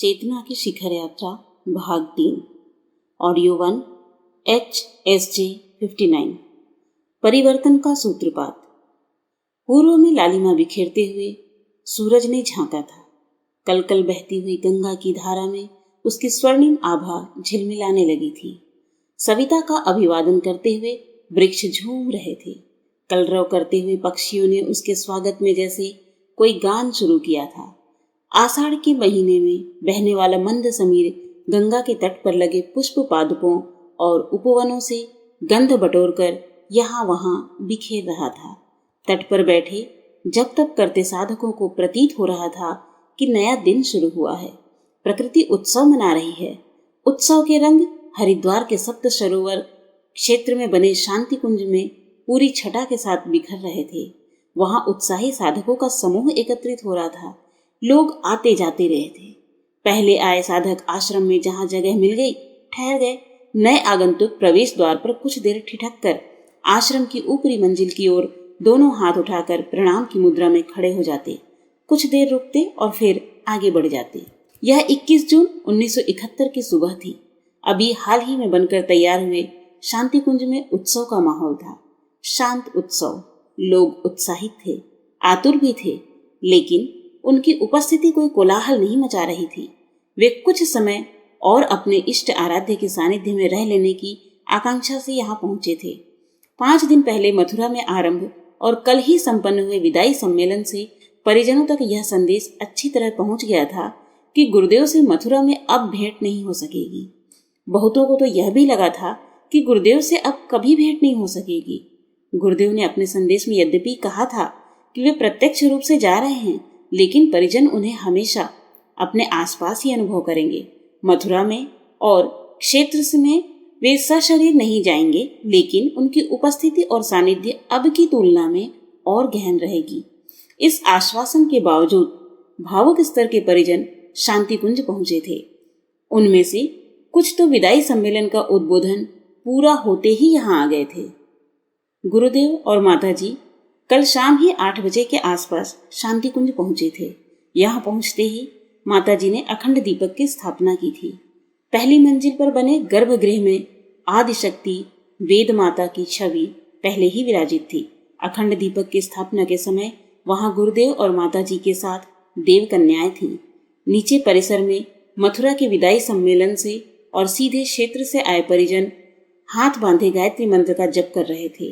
चेतना की शिखर यात्रा भाग 3 ऑडियो 1 HSJ 59 परिवर्तन का सूत्रपात। पूर्व में लालिमा बिखेरते हुए सूरज ने झांका था। कल कल बहती हुई गंगा की धारा में उसकी स्वर्णिम आभा झिलमिलाने लगी थी। सविता का अभिवादन करते हुए वृक्ष झूम रहे थे। कलरव करते हुए पक्षियों ने उसके स्वागत में जैसे कोई गान शुरू किया था। आषाढ़ के महीने में बहने वाला मंद समीर गंगा के तट पर लगे पुष्प पादपों और उपवनों से गंध बटोरकर यहाँ वहाँ बिखेर रहा था। तट पर बैठे जब तक करते साधकों को प्रतीत हो रहा था कि नया दिन शुरू हुआ है। प्रकृति उत्सव मना रही है। उत्सव के रंग हरिद्वार के सप्त सरोवर क्षेत्र में बने शांति कुंज में पूरी छटा के साथ बिखर रहे थे। वहां उत्साही साधकों का समूह एकत्रित हो रहा था। लोग आते जाते रहे थे। पहले आए साधक आश्रम में जहां जगह मिल गई ठहर गए। नए आगंतुक प्रवेश द्वार पर कुछ देर ठिठक कर आश्रम की ऊपरी मंजिल की ओर दोनों हाथ उठाकर प्रणाम की मुद्रा में खड़े हो जाते। कुछ देर रुकते और फिर आगे बढ़ जाते। यह 21 जून 1971 की सुबह थी। अभी हाल ही में बनकर तैयार हुए शांति कुंज में उत्सव का माहौल था। शांत उत्सव। लोग उत्साहित थे, आतुर भी थे, लेकिन उनकी उपस्थिति कोई कोलाहल नहीं मचा रही थी। वे कुछ समय और अपने इष्ट आराध्य के सानिध्य में रह लेने की आकांक्षा से यहाँ पहुंचे थे। 5 दिन पहले मथुरा में आरंभ और कल ही संपन्न हुए विदाई सम्मेलन से परिजनों तक यह संदेश अच्छी तरह पहुंच गया था कि गुरुदेव से मथुरा में अब भेंट नहीं हो सकेगी। बहुतों को तो यह भी लगा था कि गुरुदेव से अब कभी भेंट नहीं हो सकेगी। गुरुदेव ने अपने संदेश में यद्यपि कहा था कि वे प्रत्यक्ष रूप से जा रहे हैं, लेकिन परिजन उन्हें हमेशा अपने आसपास ही अनुभव करेंगे। मथुरा में और क्षेत्र में वे सशरीर नहीं जाएंगे, लेकिन उनकी उपस्थिति और सानिध्य अब की तुलना में और गहन रहेगी। इस आश्वासन के बावजूद भावुक स्तर के परिजन शांति कुंज पहुंचे थे। उनमें से कुछ तो विदाई सम्मेलन का उद्बोधन पूरा होते ही यहाँ आ गए थे। गुरुदेव और माताजी कल शाम ही 8 बजे के आसपास शांति कुंज पहुंचे थे। यहाँ पहुंचते ही माताजी ने अखंड दीपक की स्थापना की थी। पहली मंजिल पर बने गर्भगृह में आदिशक्ति वेद माता की छवि पहले ही विराजित थी। अखंड दीपक की स्थापना के समय वहां गुरुदेव और माताजी के साथ देव कन्याएं थीं। नीचे परिसर में मथुरा के विदाई सम्मेलन से और सीधे क्षेत्र से आए परिजन हाथ बांधे गायत्री मंत्र का जप कर रहे थे।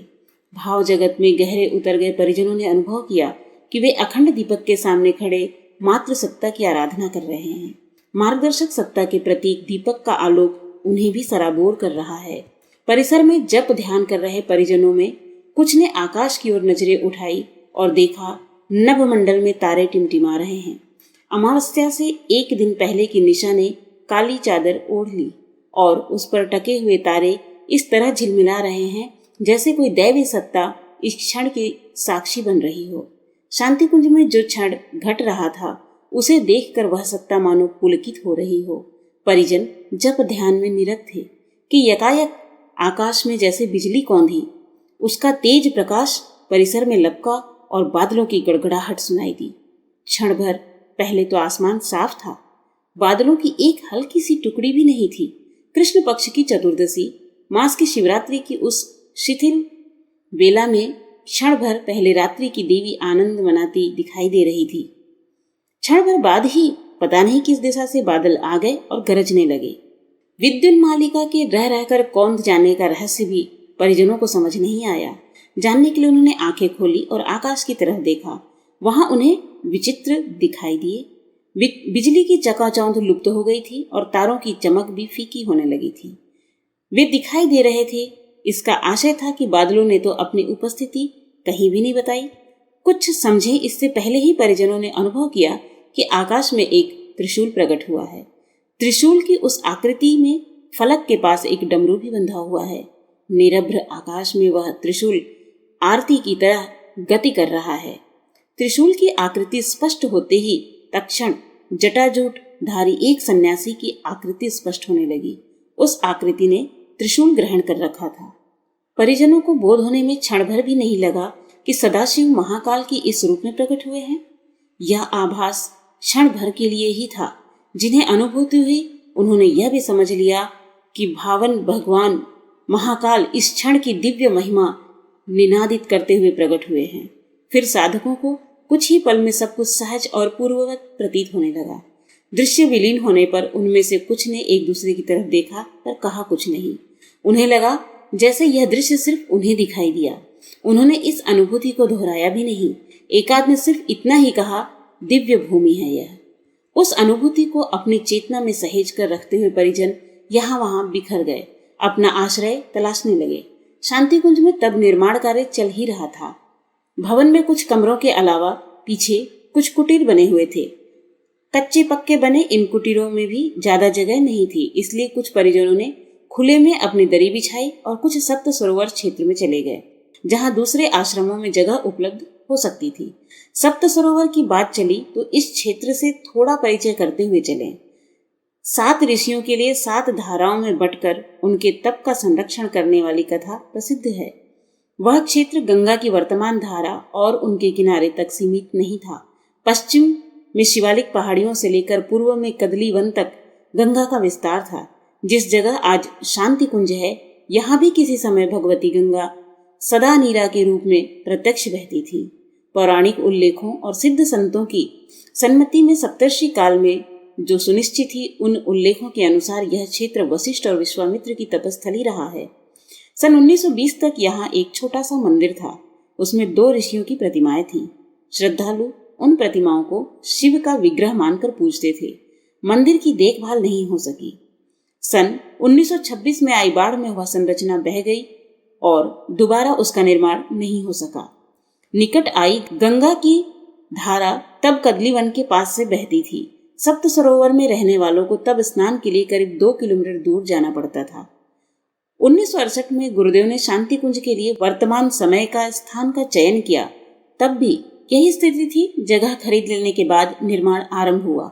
भाव जगत में गहरे उतर गए परिजनों ने अनुभव किया कि वे अखंड दीपक के सामने खड़े मातृ सत्ता की आराधना कर रहे हैं। मार्गदर्शक सत्ता के प्रतीक दीपक का आलोक उन्हें भी सराबोर कर रहा है। परिसर में जप ध्यान कर रहे परिजनों में कुछ ने आकाश की ओर नजरें उठाई और देखा नभमंडल में तारे टिमटिमा रहे हैं। अमावस्या से 1 दिन पहले की निशा ने काली चादर ओढ़ ली और उस पर टके हुए तारे इस तरह झिलमिला रहे हैं जैसे कोई दैवी सत्ता इस क्षण की साक्षी बन रही हो। शांति कुंज में जो क्षण घट रहा था उसे देखकर वह सत्ता मानो पुलकित हो रही हो। परिजन जप ध्यान में निरत थे कि यकायक आकाश में जैसे बिजली कौंधी। उसका तेज प्रकाश परिसर में लपका और बादलों की गड़गड़ाहट सुनाई दी। क्षण भर पहले तो आसमान साफ था, बादलों की एक हल्की सी टुकड़ी भी नहीं थी। कृष्ण पक्ष की चतुर्दशी मास की शिवरात्रि की उस शिथिल बेला में क्षण भर पहले रात्रि की देवी आनंद मनाती दिखाई दे रही थी। क्षण भर बाद ही पता नहीं किस दिशा से बादल आ गए और गरजने लगे। विद्युत मालिका के रह रहकर कौंध जाने का रहस्य भी परिजनों को समझ नहीं आया। जानने के लिए उन्होंने आंखें खोली और आकाश की तरफ देखा। वहां उन्हें विचित्र दिखाई दिए। बिजली की चकाचौंध लुप्त हो गई थी और तारों की चमक भी फीकी होने लगी थी। वे दिखाई दे रहे थे, इसका आशय था कि बादलों ने तो अपनी उपस्थिति कहीं भी नहीं बताई। कुछ समझे इससे पहले ही परिजनों ने अनुभव किया कि आकाश में एक त्रिशूल प्रकट हुआ है। त्रिशूल की उस आकृति में फलक के पास एक डमरू भी बंधा हुआ है। निरभ्र आकाश में वह त्रिशूल आरती की तरह गति कर रहा है। त्रिशूल की आकृति स्पष्ट होते ही तत्क्षण जटाजूट धारी एक सन्यासी की आकृति स्पष्ट होने लगी। उस आकृति ने त्रिशूल ग्रहण कर रखा था। परिजनों को बोध होने में क्षण भर भी नहीं लगा कि सदाशिव महाकाल की इस रूप में प्रकट हुए हैं। यह आभास क्षण भर के लिए ही था, जिन्हें अनुभूति हुई उन्होंने यह भी समझ लिया कि भावन भगवान महाकाल इस क्षण की दिव्य महिमा निनादित करते हुए प्रकट हुए हैं। फिर साधकों को कुछ ही पल में सब कुछ सहज और पूर्ववत प्रतीत होने लगा। दृश्य विलीन होने पर उनमें से कुछ ने एक दूसरे की तरफ देखा पर कहा कुछ नहीं। उन्हें लगा जैसे यह दृश्य सिर्फ उन्हें दिखाई दिया। उन्होंने इस अनुभूति को दोहराया भी नहीं। एकाध ने सिर्फ इतना ही कहा, दिव्य भूमि है यह। उस अनुभूति को अपनी चेतना में सहेज कर रखते हुए परिजन यहाँ वहां बिखर गए, अपना आश्रय तलाशने लगे। शांति कुंज में तब निर्माण कार्य चल ही रहा था। भवन में कुछ कमरों के अलावा पीछे कुछ कुटीर बने हुए थे। कच्चे पक्के बने इन कुटीरों में भी ज्यादा जगह नहीं थी, इसलिए कुछ परिजनों ने खुले में अपनी दरी बिछाई और कुछ सप्त सरोवर क्षेत्र में चले गए, जहां दूसरे आश्रमों में जगह उपलब्ध हो सकती थी। सप्त सरोवर की बात चली तो इस क्षेत्र से थोड़ा परिचय करते हुए चले। 7 ऋषियों के लिए 7 धाराओं में बंटकर उनके तप का संरक्षण करने वाली कथा प्रसिद्ध है। वह क्षेत्र गंगा की वर्तमान धारा और उनके किनारे तक सीमित नहीं था। पश्चिम में शिवालिक पहाड़ियों से लेकर पूर्व में कदली वन तक गंगा का विस्तार था। जिस जगह आज शांति कुंज है, यहाँ भी किसी समय भगवती गंगा सदा नीरा के रूप में प्रत्यक्ष बहती थी। पौराणिक उल्लेखों और सिद्ध संतों की सन्मति में सप्तर्षि काल में जो सुनिश्चित थी, उन उल्लेखों के अनुसार यह क्षेत्र वशिष्ठ और विश्वामित्र की तपस्थली रहा है। सन 1920 तक यहाँ एक छोटा सा मंदिर था। उसमें 2 ऋषियों की प्रतिमाएं थीं। श्रद्धालु उन प्रतिमाओं को शिव का विग्रह मानकर पूजते थे। मंदिर की देखभाल नहीं हो सकी। सन 1926 में आई बाढ़ में वह संरचना बह गई और दोबारा उसका निर्माण नहीं हो सका। निकट आई गंगा की धारा तब कदली वन के पास से बहती थी। सप्त सरोवर में रहने वालों को तब स्नान के लिए करीब 2 किलोमीटर दूर जाना पड़ता था। 1968 में गुरुदेव ने शांति कुंज के लिए वर्तमान समय का स्थान का चयन किया। तब भी यही स्थिति थी। जगह खरीद लेने के बाद निर्माण आरंभ हुआ।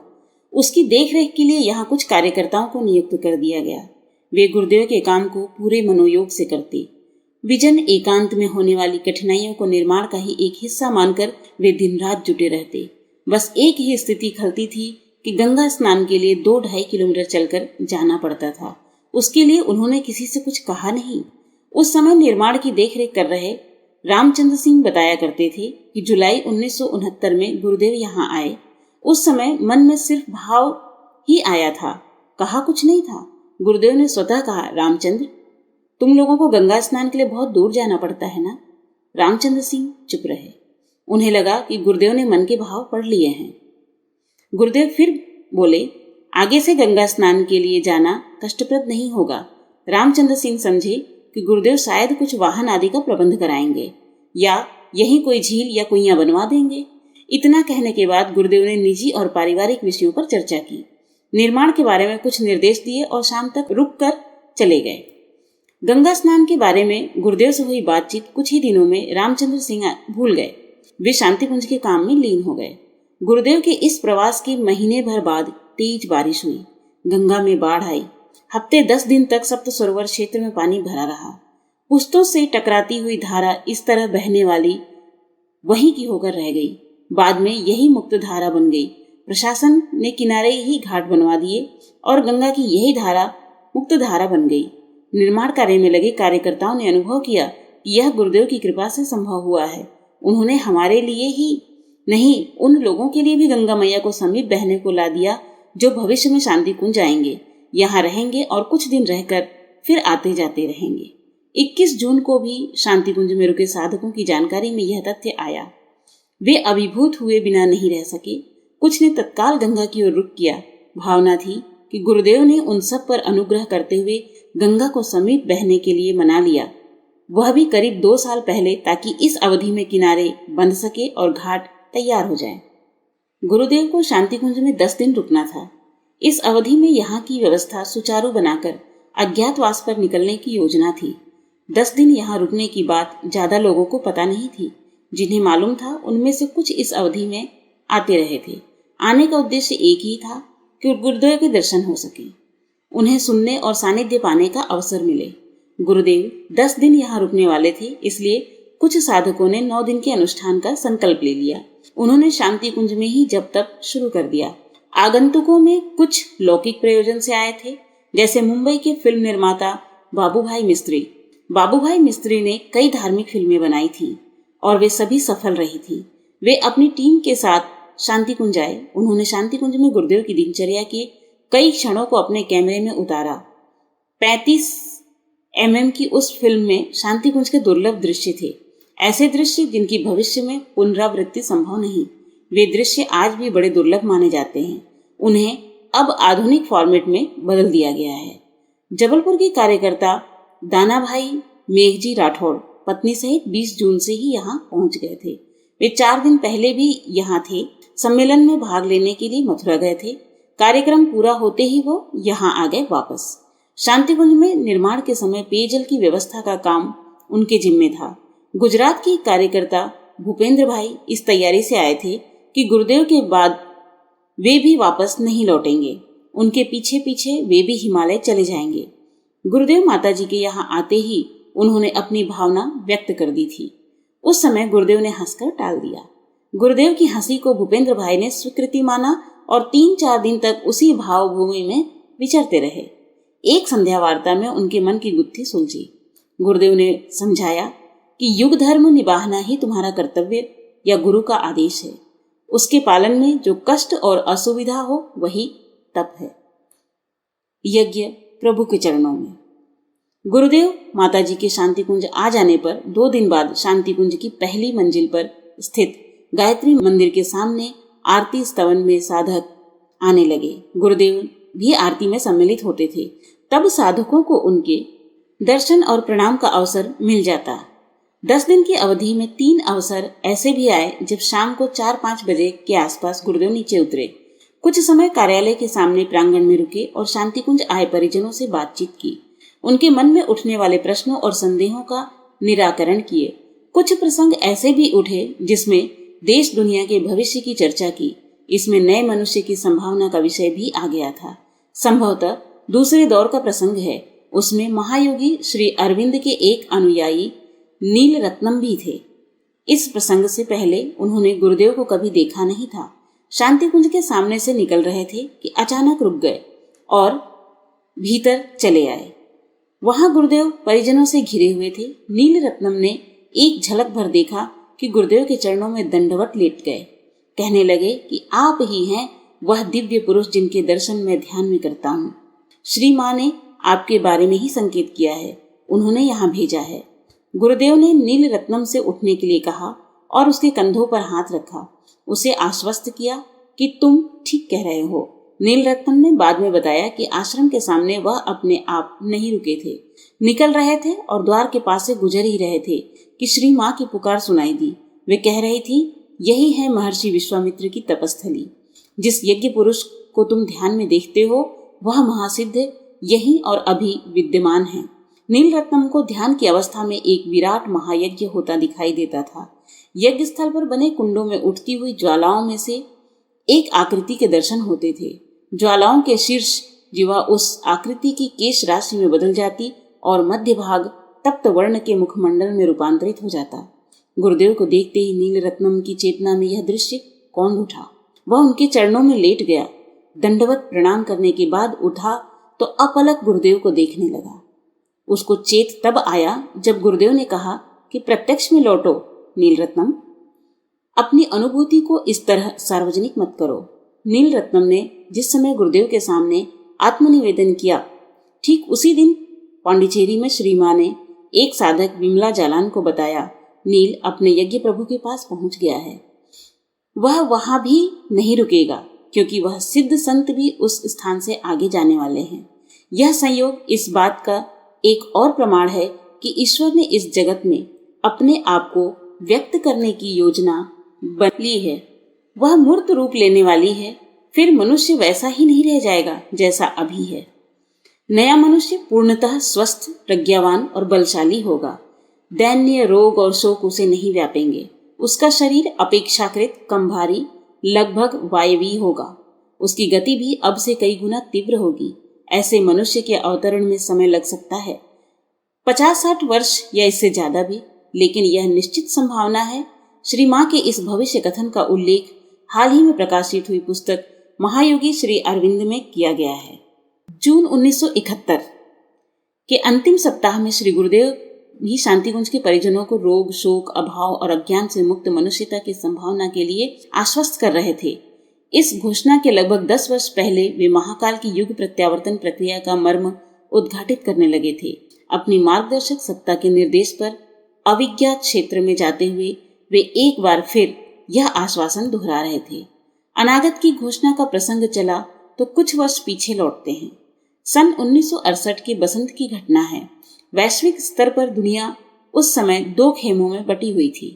उसकी देखरेख के लिए यहाँ कुछ कार्यकर्ताओं को नियुक्त कर दिया गया। वे गुरुदेव के काम को पूरे मनोयोग से करते। विजन एकांत में होने वाली कठिनाइयों को निर्माण का ही एक हिस्सा मानकर वे दिन रात जुटे रहते। बस एक ही स्थिति खलती थी कि गंगा स्नान के लिए 2-2.5 किलोमीटर चलकर जाना पड़ता था। उसके लिए उन्होंने किसी से कुछ कहा नहीं। उस समय निर्माण की देखरेख कर रहे रामचंद्र सिंह बताया करते थे कि जुलाई 1969 में गुरुदेव यहाँ आए। उस समय मन में सिर्फ भाव ही आया था, कहा कुछ नहीं था। गुरुदेव ने स्वतः कहा, रामचंद्र, तुम लोगों को गंगा स्नान के लिए बहुत दूर जाना पड़ता है ना। रामचंद्र सिंह चुप रहे। उन्हें लगा कि गुरुदेव ने मन के भाव पढ़ लिए हैं। गुरुदेव फिर बोले, आगे से गंगा स्नान के लिए जाना कष्टप्रद नहीं होगा। रामचंद्र सिंह समझे कि गुरुदेव शायद कुछ वाहन आदि का प्रबंध कराएंगे या यहीं कोई झील या कुइयां बनवा देंगे। इतना कहने के बाद गुरुदेव ने निजी और पारिवारिक विषयों पर चर्चा की, निर्माण के बारे में कुछ निर्देश दिए और शाम तक रुक कर चले गए। गंगा स्नान के बारे में गुरुदेव से हुई बातचीत कुछ ही दिनों में रामचंद्र सिंह भूल गए। वे शांति कुंज के काम में लीन हो गए। गुरुदेव के इस प्रवास के महीने भर बाद तेज बारिश हुई। गंगा में बाढ़ आई। हफ्ते 10 दिन तक सप्त सरोवर क्षेत्र में पानी भरा रहा। पुस्तों से टकराती हुई धारा इस तरह बहने वाली वहीं की होकर रह गई। बाद में यही मुक्त धारा बन गई। प्रशासन ने किनारे ही घाट बनवा दिए और गंगा की यही धारा मुक्त धारा बन गई। निर्माण कार्य में लगे कार्यकर्ताओं ने अनुभव किया कि यह गुरुदेव की कृपा से संभव हुआ है। उन्होंने हमारे लिए ही नहीं, उन लोगों के लिए भी गंगा मैया को समीप बहने को ला दिया जो भविष्य में शांति कुंज आएंगे, यहाँ रहेंगे और कुछ दिन रहकर फिर आते जाते रहेंगे। 21 जून को भी शांति कुंज में रुके साधकों की जानकारी में यह तथ्य आया। वे अभिभूत हुए बिना नहीं रह सके। कुछ ने तत्काल गंगा की ओर रुख किया। भावना थी कि गुरुदेव ने उन सब पर अनुग्रह करते हुए गंगा को समीप बहने के लिए मना लिया, वह भी करीब 2 साल पहले, ताकि इस अवधि में किनारे बंध सके और घाट तैयार हो जाए। गुरुदेव को शांति कुंज में 10 दिन रुकना था। इस अवधि में यहाँ की व्यवस्था सुचारू बनाकर अज्ञातवास पर निकलने की योजना थी। 10 दिन यहाँ रुकने की बात ज्यादा लोगों को पता नहीं थी। जिन्हें मालूम था उनमें से कुछ इस अवधि में आते रहे थे। आने का उद्देश्य एक ही था कि गुरुदेव के दर्शन हो सके, उन्हें सुनने और सानिध्य पाने का अवसर मिले। गुरुदेव 10 दिन यहाँ रुकने वाले थे, इसलिए कुछ साधकों ने 9 दिन के अनुष्ठान का संकल्प ले लिया। उन्होंने शांति कुंज में ही जप तप शुरू कर दिया। आगंतुकों में कुछ लौकिक प्रयोजन से आए थे, जैसे मुंबई के फिल्म निर्माता बाबूभाई मिस्त्री। बाबूभाई मिस्त्री ने कई धार्मिक फिल्में बनाई थी और वे सभी सफल रही थी। वे अपनी टीम के साथ शांति कुंज आए। उन्होंने शांति कुंज में गुरुदेव की दिनचर्या के कई क्षणों को अपने कैमरे में उतारा। 35 mm की उस फिल्म में शांति कुंज के दुर्लभ दृश्य थे, ऐसे दृश्य जिनकी भविष्य में पुनरावृत्ति संभव नहीं। वे दृश्य आज भी बड़े दुर्लभ माने जाते हैं। उन्हें अब आधुनिक फॉर्मेट में बदल दिया गया है। जबलपुर के कार्यकर्ता दानाभाई मेघजी राठौड़ पत्नी सहित 20 जून से ही यहाँ पहुंच गए थे। वे 4 दिन पहले भी यहाँ थे। सम्मेलन में भाग लेने के लिए मथुरा गए थे। कार्यक्रम पूरा होते ही वो यहाँ आ गए वापस। शांतिकुंज में निर्माण के समय पेयजल की व्यवस्था का काम उनके जिम्मे था। गुजरात के कार्यकर्ता भूपेंद्र भाई इस तैयारी से आए थे कि गुरुदेव के बाद वे भी वापस नहीं लौटेंगे। उनके पीछे पीछे वे भी हिमालय चले जाएंगे। गुरुदेव माताजी के यहाँ आते ही उन्होंने अपनी भावना व्यक्त कर दी थी। उस समय गुरुदेव ने हंसकर टाल दिया। गुरुदेव की हंसी को भूपेंद्र भाई ने स्वीकृति माना और 3-4 दिन तक उसी भावभूमि में विचरते रहे। एक संध्या वार्ता में उनके मन की गुत्थी सुलझी। गुरुदेव ने समझाया कि युग धर्म निभाना ही तुम्हारा कर्तव्य या गुरु का आदेश है। उसके पालन में जो कष्ट और असुविधा हो वही तप है। यज्ञ प्रभु के चरणों में। गुरुदेव माताजी के शांति कुंज आ जाने पर 2 दिन बाद शांति कुंज की पहली मंजिल पर स्थित गायत्री मंदिर के सामने आरती स्तवन में साधक आने लगे। गुरुदेव भी आरती में सम्मिलित होते थे। तब साधकों को उनके दर्शन और प्रणाम का अवसर मिल जाता। 10 दिन की अवधि में 3 अवसर ऐसे भी आए जब शाम को 4-5 बजे के आसपास गुरुदेव नीचे उतरे। कुछ समय कार्यालय के सामने प्रांगण में रुके और शांति कुंज आए परिजनों से बातचीत की। उनके मन में उठने वाले प्रश्नों और संदेहों का निराकरण किए। कुछ प्रसंग ऐसे भी उठे जिसमें देश दुनिया के भविष्य की चर्चा की। इसमें नए मनुष्य की संभावना का विषय भी आ गया था। संभवतः दूसरे दौर का प्रसंग है। उसमें महायोगी श्री अरविंद के एक अनुयायी नील रत्नम भी थे। इस प्रसंग से पहले उन्होंने गुरुदेव को कभी देखा नहीं था। शांति कुंज के सामने से निकल रहे थे कि अचानक रुक गए और भीतर चले आए। वहां गुरुदेव परिजनों से घिरे हुए थे। नील रत्नम ने एक झलक भर देखा कि गुरुदेव के चरणों में दंडवत लेट गए। कहने लगे कि आप ही हैं वह दिव्य पुरुष जिनके दर्शन मैं ध्यान में करता हूँ। श्री माँ ने आपके बारे में ही संकेत किया है, उन्होंने यहाँ भेजा है। गुरुदेव ने नील रत्नम से उठने के लिए कहा और उसके कंधों पर हाथ रखा। उसे आश्वस्त किया कि तुम ठीक कह रहे हो। नील रत्नम ने बाद में बताया कि आश्रम के सामने वह अपने आप नहीं रुके थे, निकल रहे थे और द्वार के पास से गुजर ही रहे थे कि श्री माँ की पुकार सुनाई दी। वे कह रही थी, यही है महर्षि विश्वामित्र की तपस्थली। जिस यज्ञ पुरुष को तुम ध्यान में देखते हो वह महासिद्ध यही और अभी विद्यमान है। नील रत्नम को ध्यान की अवस्था में एक विराट महायज्ञ होता दिखाई देता था। यज्ञ स्थल पर बने कुंडों में उठती हुई ज्वालाओं में से एक आकृति के दर्शन होते थे। ज्वालाओं के शीर्ष जीवा उस आकृति की केश राशि में बदल जाती और मध्य भाग तप्त वर्ण के मुखमंडल में रूपांतरित हो जाता। गुरुदेव को देखते ही नील रत्नम की चेतना में यह दृश्य कौंध उठा। वह उनके चरणों में लेट गया। दंडवत प्रणाम करने के बाद उठा तो अपलक गुरुदेव को देखने लगा। उसको चेत तब आया जब गुरुदेव ने कहा कि प्रत्यक्ष में लौटो नील रत्नम, अपनी अनुभूति को इस तरह सार्वजनिक मत करो। नील रत्नम ने जिस समय गुरुदेव के सामने आत्मनिवेदन किया, ठीक उसी दिन पांडिचेरी में श्री माँ ने एक साधक विमला जालान को बताया, नील अपने यज्ञ प्रभु के पास पहुंच गया है। वह वहां भी नहीं रुकेगा क्योंकि वह सिद्ध संत भी उस स्थान से आगे जाने वाले हैं। यह संयोग इस बात का एक और प्रमाण है कि ईश्वर ने इस जगत में अपने आप को व्यक्त करने की योजना बन ली है। वह मूर्त रूप लेने वाली है। फिर मनुष्य वैसा ही नहीं रह जाएगा जैसा अभी है। नया मनुष्य पूर्णतः स्वस्थ, प्रज्ञावान और बलशाली होगा। दैन्य, रोग और शोक उसे नहीं व्यापेंगे। उसका शरीर अपेक्षाकृत कम भारी, लगभग वायवीय होगा। उसकी गति भी अब से कई गुना तीव्र होगी। ऐसे मनुष्य के अवतरण में समय लग सकता है, 50-60 वर्ष या इससे ज्यादा भी, लेकिन यह निश्चित संभावना है। श्री माँ के इस भविष्य कथन का उल्लेख हाल ही में प्रकाशित हुई पुस्तक महायोगी श्री अरविंद में किया गया है। जून 1971 के अंतिम सप्ताह में श्री गुरुदेव भी शांतिकुंज के परिजनों को रोग, शोक, अभाव और अज्ञान से मुक्त मनुष्यता की संभावना के लिए आश्वस्त कर रहे थे। इस घोषणा के लगभग 10 वर्ष पहले वे महाकाल की युग प्रत्यावर्तन प्रक्रिया का मर्म उद्घाटित करने लगे थे। अपनी मार्गदर्शक सत्ता के निर्देश पर अविज्ञात क्षेत्र में जाते हुए वे एक बार फिर यह आश्वासन दोहरा रहे थे। अनागत की घोषणा का प्रसंग चला तो कुछ वर्ष पीछे लौटते हैं। सन 1968 के बसंत की घटना है। वैश्विक स्तर पर दुनिया उस समय 2 खेमों में बटी हुई थी।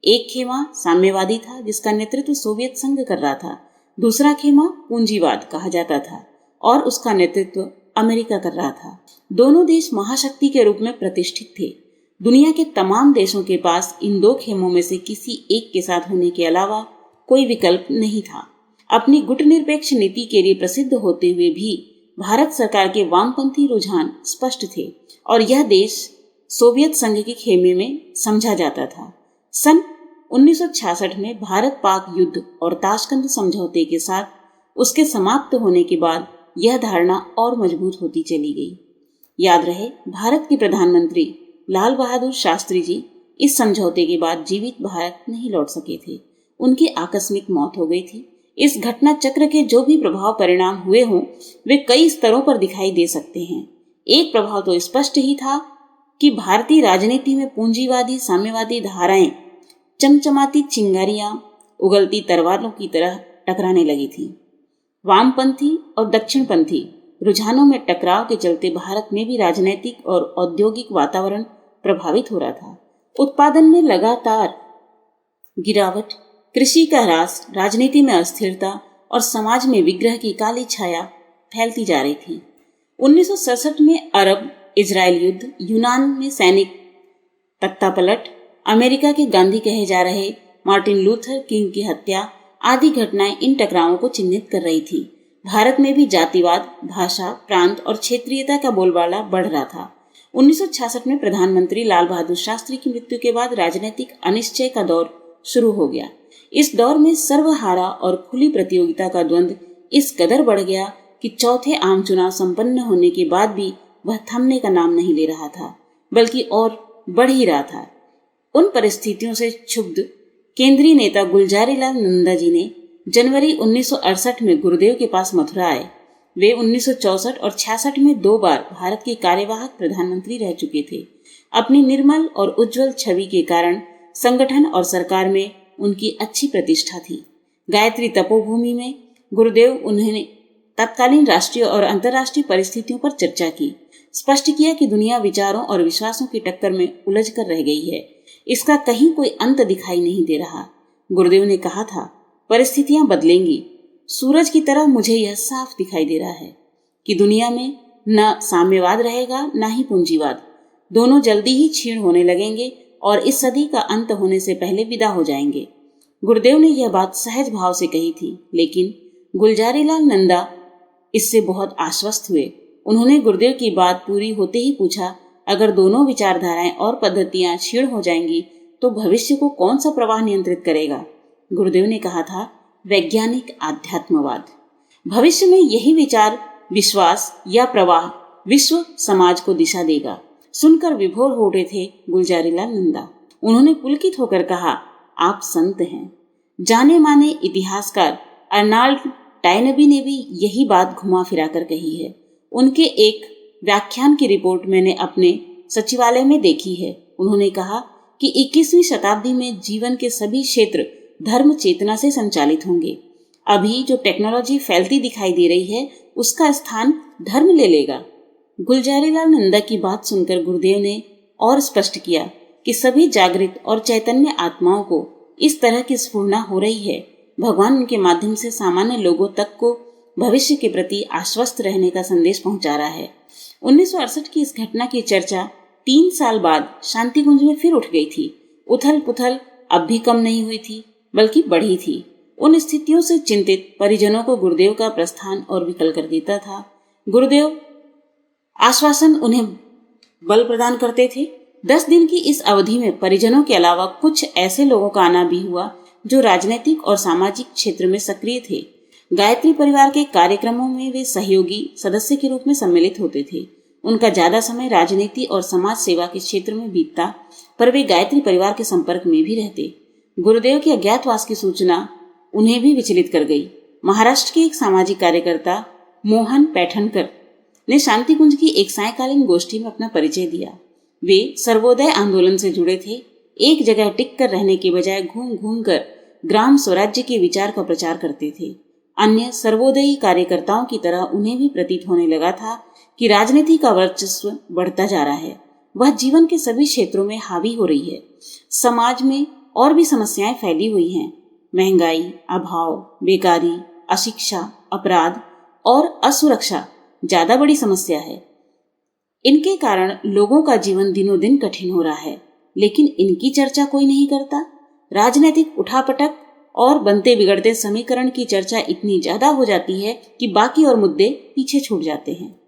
एक खेमा साम्यवादी था जिसका नेतृत्व सोवियत संघ कर रहा था। दूसरा खेमा पूंजीवाद कहा जाता था और उसका नेतृत्व अमेरिका कर रहा था। दोनों देश महाशक्ति के रूप में प्रतिष्ठित थे। दुनिया के तमाम देशों के पास इन 2 खेमों में से किसी एक के साथ होने के अलावा कोई विकल्प नहीं था। अपनी गुटनिरपेक्ष नीति के लिए प्रसिद्ध होते हुए भी भारत सरकार के वामपंथी रुझान स्पष्ट थे और यह देश सोवियत संघ के खेमे में समझा जाता था। सन 1966 में भारत पाक युद्ध और ताशकंद समझौते के साथ उसके समाप्त होने के बाद यह धारणा और मजबूत होती चली गई। याद रहे, भारत के प्रधानमंत्री लाल बहादुर शास्त्री जी इस समझौते के बाद जीवित भारत नहीं लौट सके थे। उनकी आकस्मिक मौत हो गई थी। इस घटना चक्र के जो भी प्रभाव परिणाम हुए हों वे कई स्तरों पर दिखाई दे सकते हैं। एक प्रभाव तो स्पष्ट ही था कि भारतीय राजनीति में पूंजीवादी साम्यवादी धाराएं चमचमाती चिंगारियां उगलती तलवारों की तरह टकराने लगी थी। वामपंथी और दक्षिणपंथी रुझानों में टकराव के चलते भारत में भी राजनीतिक और औद्योगिक वातावरण प्रभावित हो रहा था। उत्पादन में लगातार गिरावट, कृषि का ह्रास, राजनीति में अस्थिरता और समाज में विग्रह की काली छाया फैलती जा रही थी। 1967 में अरब इजराइल युद्ध, यूनान में सैनिक तख्तापलट, अमेरिका के गांधी कहे जा रहे मार्टिन लूथर किंग की हत्या आदि घटनाएं इन टकरावों को चिन्हित कर रही थी। भारत में भी जातिवाद, भाषा, प्रांत और क्षेत्रीयता का बोलबाला बढ़ रहा था। 1966 में प्रधानमंत्री लाल बहादुर शास्त्री की मृत्यु के बाद राजनीतिक अनिश्चय का दौर शुरू हो गया। इस दौर में सर्वहारा और खुली प्रतियोगिता का द्वंद्व इस कदर बढ़ गया कि चौथे आम चुनाव संपन्न होने के बाद भी वह थमने का नाम नहीं ले रहा था, बल्कि और बढ़ ही रहा था। उन परिस्थितियों से क्षुब्ध केंद्रीय नेता गुलजारीलाल नंदा जी ने जनवरी 1968 में गुरुदेव के पास मथुरा आए। वे 1964 और 66 में 2 बार भारत के कार्यवाहक प्रधानमंत्री रह चुके थे। अपनी निर्मल और उज्जवल छवि के कारण संगठन और सरकार में उनकी अच्छी प्रतिष्ठा थी। गायत्री तपोभूमि में गुरुदेव उन्होंने तत्कालीन राष्ट्रीय और अंतर्राष्ट्रीय परिस्थितियों पर चर्चा की। स्पष्ट किया कि दुनिया विचारों और विश्वासों की टक्कर में उलझ कर रह गई है। इसका कहीं कोई अंत दिखाई नहीं दे रहा। गुरुदेव ने कहा था, परिस्थितियां बदलेंगी। सूरज की तरह मुझे यह साफ दिखाई दे रहा है कि दुनिया में न साम्यवाद रहेगा न ही पूंजीवाद। दोनों जल्दी ही क्षीण होने लगेंगे और इस सदी का अंत होने से पहले विदा हो जाएंगे। गुरुदेव ने यह बात सहज भाव से कही थी, लेकिन गुलजारीलाल नंदा इससे बहुत आश्वस्त हुए। उन्होंने गुरुदेव की बात पूरी होते ही पूछा, अगर दोनों विचारधाराएं और पद्धतियां क्षीण हो जाएंगी तो भविष्य को कौन सा प्रवाह नियंत्रित करेगा? गुरुदेव ने कहा था, वैज्ञानिक आध्यात्मवाद। भविष्य में यही विचार, विश्वास या प्रवाह विश्व समाज को दिशा देगा। सुनकर विभोर हो उठे थे गुलजारीलाल नंदा। उन्होंने पुलकित होकर कहा, आप संत हैं। जाने माने इतिहासकार अर्नाल्ड टाइनबी ने भी यही बात घुमा फिरा कर कही है। उनके एक व्याख्यान की रिपोर्ट मैंने अपने सचिवालय में देखी है। उन्होंने कहा कि 21वीं शताब्दी में जीवन के सभी क्षेत्र धर्म चेतना से संचालित होंगे। अभी जो टेक्नोलॉजी फैलती दिखाई दे रही है उसका स्थान धर्म ले लेगा। गुलजारीलाल नंदा की बात सुनकर गुरुदेव ने और स्पष्ट किया कि सभी जागृत और चैतन्य आत्माओं को इस तरह की स्फुरना हो रही है। भगवान उनके माध्यम से सामान्य लोगों तक को भविष्य के प्रति आश्वस्त रहने का संदेश पहुंचा रहा है। 1968 की इस घटना की चर्चा 3 साल बाद शांतिकुंज में फिर उठ गई थी। उथल पुथल अब भी कम नहीं हुई थी, बल्कि बढ़ी थी। उन स्थितियों से चिंतित परिजनों को गुरुदेव का प्रस्थान और विकल कर देता था। गुरुदेव आश्वासन उन्हें बल प्रदान करते थे। 10 दिन की इस अवधि में परिजनों के अलावा कुछ ऐसे लोगों का आना भी हुआ जो राजनीतिक और सामाजिक क्षेत्र में सक्रिय थे। गायत्री परिवार के कार्यक्रमों में वे सहयोगी सदस्य के रूप में सम्मिलित होते थे। उनका ज्यादा समय राजनीति और समाज सेवा के क्षेत्र में बीतता, पर वे गायत्री परिवार के संपर्क में भी रहते। गुरुदेव के अज्ञातवास की सूचना उन्हें भी विचलित कर गई। महाराष्ट्र के एक सामाजिक कार्यकर्ता मोहन पैठणकर ने शांति कुंज की एक सायंकालीन गोष्ठी में अपना परिचय दिया। वे सर्वोदय आंदोलन से जुड़े थे। एक जगह टिक कर रहने के बजाय घूम घूम कर ग्राम स्वराज्य के विचार का प्रचार करते थे। अन्य सर्वोदयी कार्यकर्ताओं की तरह उन्हें भी प्रतीत होने लगा था कि राजनीति का वर्चस्व बढ़ता जा रहा है। वह जीवन के सभी क्षेत्रों में हावी हो रही है। समाज में और भी समस्याएं फैली हुई हैं। महंगाई, अभाव, बेकारी, अशिक्षा, अपराध और असुरक्षा ज्यादा बड़ी समस्या है। इनके कारण लोगों का जीवन दिनों दिन कठिन हो रहा है, लेकिन इनकी चर्चा कोई नहीं करता। राजनीतिक उठापटक और बनते बिगड़ते समीकरण की चर्चा इतनी ज्यादा हो जाती है कि बाकी और मुद्दे पीछे छूट जाते हैं।